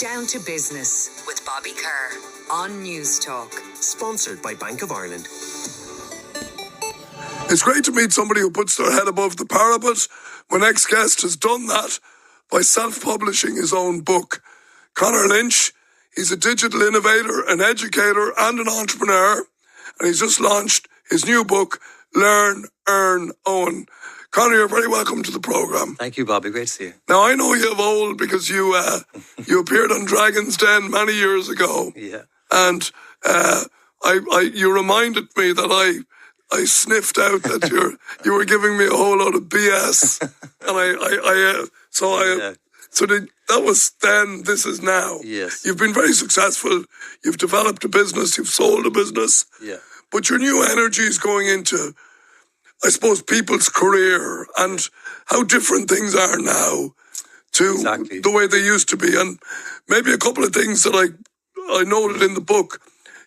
Down to Business with Bobby Kerr on Newstalk. Sponsored by Bank of Ireland. It's great to meet somebody who puts their head above the parapet. My next guest has done that by self-publishing his own book. Conor Lynch, he's a digital innovator, an educator and an entrepreneur. And he's just launched his new book, Learn, Earn, Own. Conor, you're very welcome to the programme. Thank you, Bobby. Great to see you. Now, I know you have old because you appeared on Dragon's Den many years ago. Yeah. And you reminded me that I sniffed out that you were giving me a whole lot of BS. And that was then, this is now. Yes. You've been very successful. You've developed a business. You've sold a business. Yeah. But your new energy is going into, I suppose, people's career and how different things are now to the way they used to be. And maybe a couple of things that I noted in the book.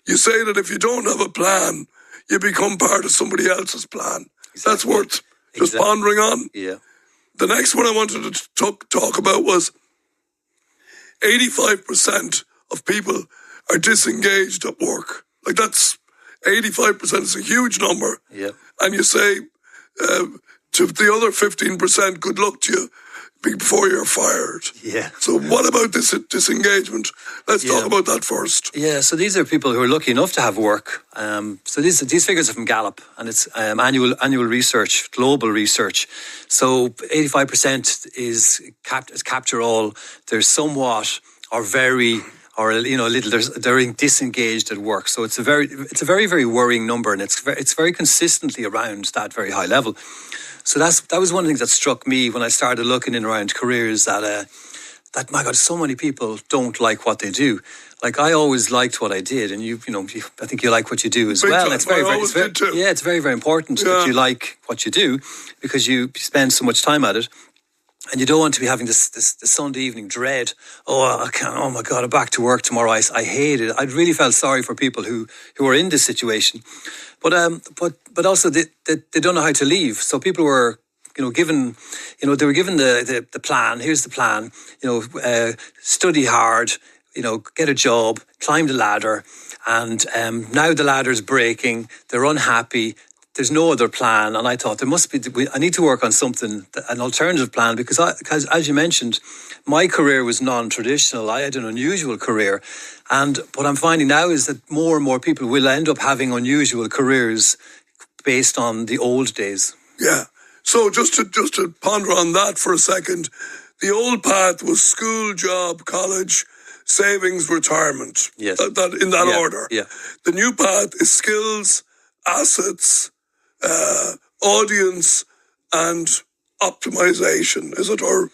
You say that if you don't have a plan, you become part of somebody else's plan. Exactly. That's worth just pondering on. Yeah. The next one I wanted to talk about was 85% of people are disengaged at work. Like, that's 85% is a huge number. Yeah. And you say to the other 15%, good luck to you before you're fired. Yeah. So what about this disengagement? Let's talk about that first. Yeah, so these are people who are lucky enough to have work. So these figures are from Gallup, and it's annual research, global research. So 85% is capture all. There's somewhat or very or a little. They're disengaged at work. So it's a very very worrying number, and it's very consistently around that very high level. So that was one of the things that struck me when I started looking in around careers, that my God, so many people don't like what they do. Like, I always liked what I did, and I think you like what you do as well. It's it's very, very important that you like what you do, because you spend so much time at it. And you don't want to be having this Sunday evening dread. Oh, I can't. Oh my God, I'm back to work tomorrow. I hate it. I really felt sorry for people who are in this situation, but also they don't know how to leave. So people were given the plan. Here's the plan. Study hard. Get a job, climb the ladder, and now the ladder's breaking. They're unhappy. There's no other plan, and I thought there must be. I need to work on something, an alternative plan, because as you mentioned, my career was non-traditional. I had an unusual career, and what I'm finding now is that more and more people will end up having unusual careers based on the old days. Yeah. So just to ponder on that for a second, the old path was school, job, college, savings, retirement. Yes. That in that order. Yeah. The new path is skills, assets, audience, and optimization. Is it? Or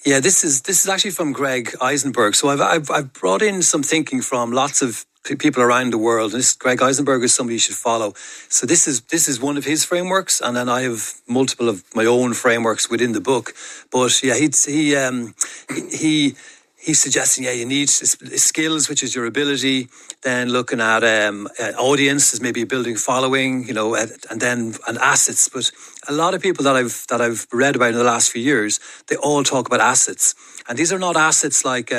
yeah, this is actually from Greg Eisenberg. So I've brought in some thinking from lots of people around the world. And Greg Eisenberg is somebody you should follow. So this is one of his frameworks, and then I have multiple of my own frameworks within the book. But yeah, he's suggesting, you need skills, which is your ability, then looking at audience as maybe building following, and then assets. But a lot of people that I've read about in the last few years, they all talk about assets. And these are not assets like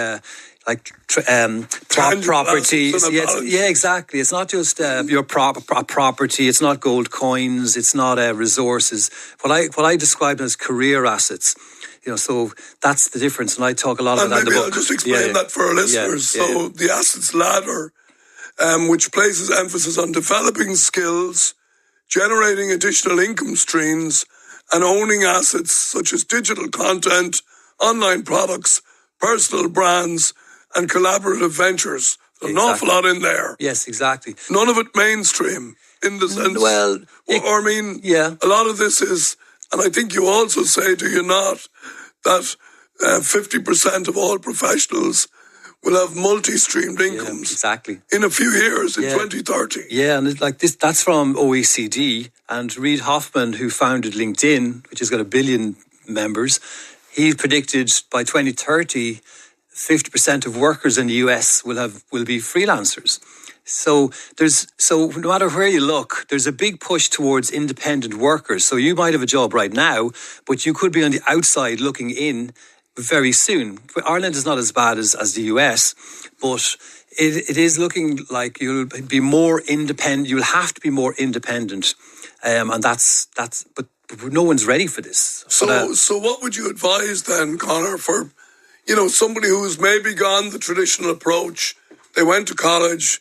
property. Yeah, exactly. It's not just your property. It's not gold coins. It's not resources. What I describe as career assets. So that's the difference, and I talk a lot about that in the book. I'll just explain that for our listeners. So the assets ladder, which places emphasis on developing skills, generating additional income streams, and owning assets such as digital content, online products, personal brands, and collaborative ventures. There's an awful lot in there. Yes, exactly. None of it mainstream in the sense. Well, a lot of this is. And I think you also say, do you not, that 50% of all professionals will have multi-streamed incomes exactly in a few years, in 2030. Yeah, and that's from OECD. And Reid Hoffman, who founded LinkedIn, which has got 1 billion members, he predicted by 2030, 50% of workers in the US will be freelancers. So no matter where you look, there's a big push towards independent workers. So you might have a job right now, but you could be on the outside looking in very soon. Ireland is not as bad as the US, but it is looking like you'll be more independent. You'll have to be more independent, and that's. But no one's ready for this. So what would you advise then, Conor, for somebody who's maybe gone the traditional approach? They went to college,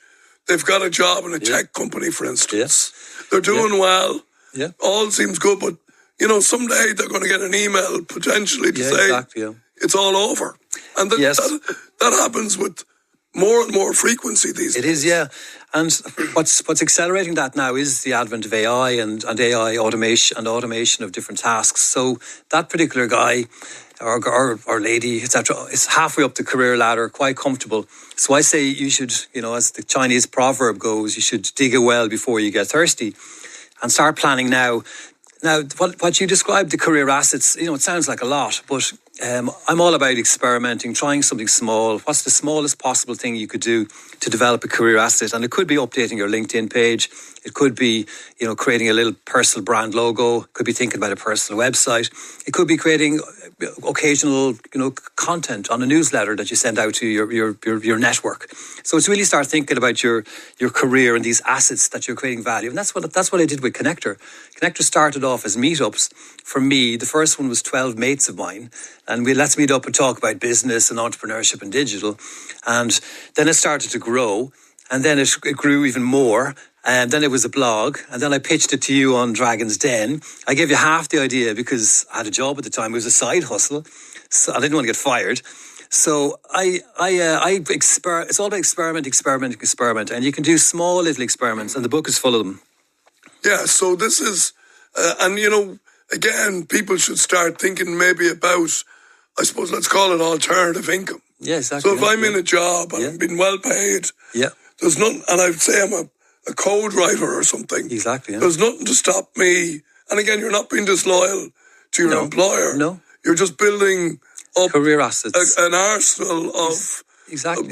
they've got a job in a tech company, for instance. They're doing well. Yeah. All seems good, but someday they're going to get an email potentially to say it's all over, and that happens with more and more frequency these days. It is, yeah. And what's accelerating that now is the advent of AI and AI automation of different tasks. So that particular guy or lady, etc., is halfway up the career ladder, quite comfortable. So I say you should, as the Chinese proverb goes, you should dig a well before you get thirsty, and start planning now. Now, what you described, the career assets, it sounds like a lot, but I'm all about experimenting, trying something small. What's the smallest possible thing you could do to develop a career asset? And it could be updating your LinkedIn page. It could be, creating a little personal brand logo. It could be thinking about a personal website. It could be creating occasional, content on a newsletter that you send out to your network. So it's really start thinking about your career and these assets that you're creating value. And that's what I did with Connector. Connector started off as meetups. For me, the first one was 12 mates of mine, and let's meet up and talk about business and entrepreneurship and digital. And then it started to grow, and then it grew even more. And then it was a blog, and then I pitched it to you on Dragon's Den. I gave you half the idea because I had a job at the time. It was a side hustle, so I didn't want to get fired. So it's all about experiment, and you can do small little experiments, and the book is full of them. Yeah, so this is, again, people should start thinking maybe about, I suppose, let's call it alternative income. Yeah, exactly. So if I'm in a job and I'm being well paid, there's nothing, and I'd say I'm a code writer or something. Exactly. Yeah. There's nothing to stop me. And again, you're not being disloyal to your employer. No. You're just building up career assets, an arsenal of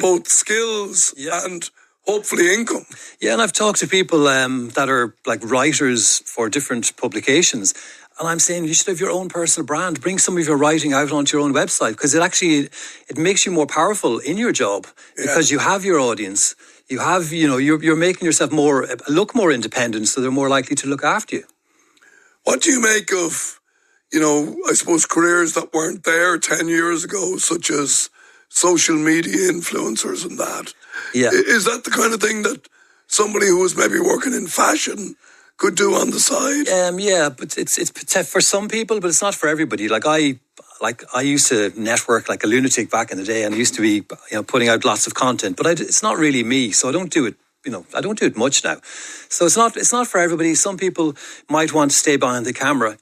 both skills and hopefully income. Yeah, and I've talked to people that are like writers for different publications, and I'm saying you should have your own personal brand. Bring some of your writing out onto your own website, because it makes you more powerful in your job because you have your audience. You have, you're making yourself look more independent, so they're more likely to look after you. What do you make of, I suppose careers that weren't there 10 years ago, such as social media influencers and that? Yeah. Is that the kind of thing that somebody who was maybe working in fashion could do on the side? Yeah, but it's for some people, but it's not for everybody. I used to network like a lunatic back in the day, and I used to be putting out lots of content, but it's not really me, so I don't do it. I don't do it much now. So it's not for everybody. Some people might want to stay behind the camera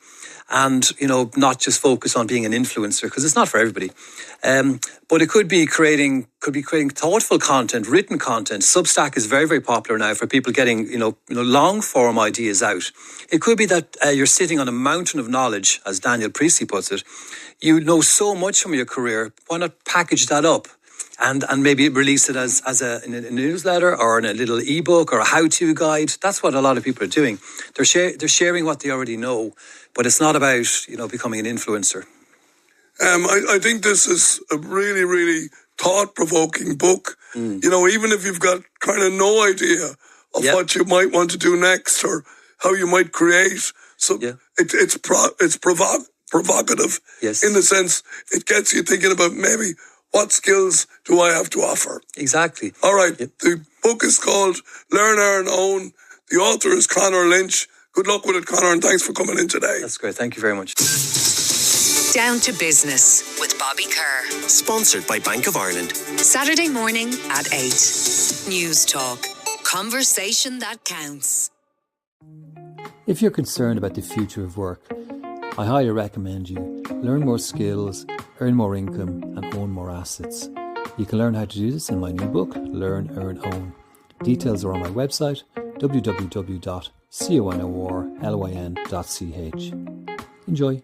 and not just focus on being an influencer, because it's not for everybody. But it could be creating thoughtful content, written content. Substack is very, very popular now for people getting long form ideas out. It could be that you're sitting on a mountain of knowledge, as Daniel Priestley puts it. You know so much from your career. Why not package that up and maybe release it as in a newsletter or in a little ebook or a how-to guide? That's what a lot of people are doing. They're sharing what they already know, but it's not about becoming an influencer. I think this is a really, really thought-provoking book. Even if you've got kind of no idea of what you might want to do next or how you might create. So it's provocative in the sense it gets you thinking about maybe what skills do I have to offer. Exactly. All right. The book is called Learn, Earn, Own. The author is Conor Lynch. Good luck with it, Conor, and thanks for coming in today. That's great. Thank you very much. Down to Business with Bobby Kerr. Sponsored by Bank of Ireland. Saturday morning at 8. Newstalk. Conversation that counts. If you're concerned about the future of work, I highly recommend you learn more skills, earn more income and own more assets. You can learn how to do this in my new book, Learn, Earn, Own. Details are on my website, www.conorlyn.ch. Enjoy.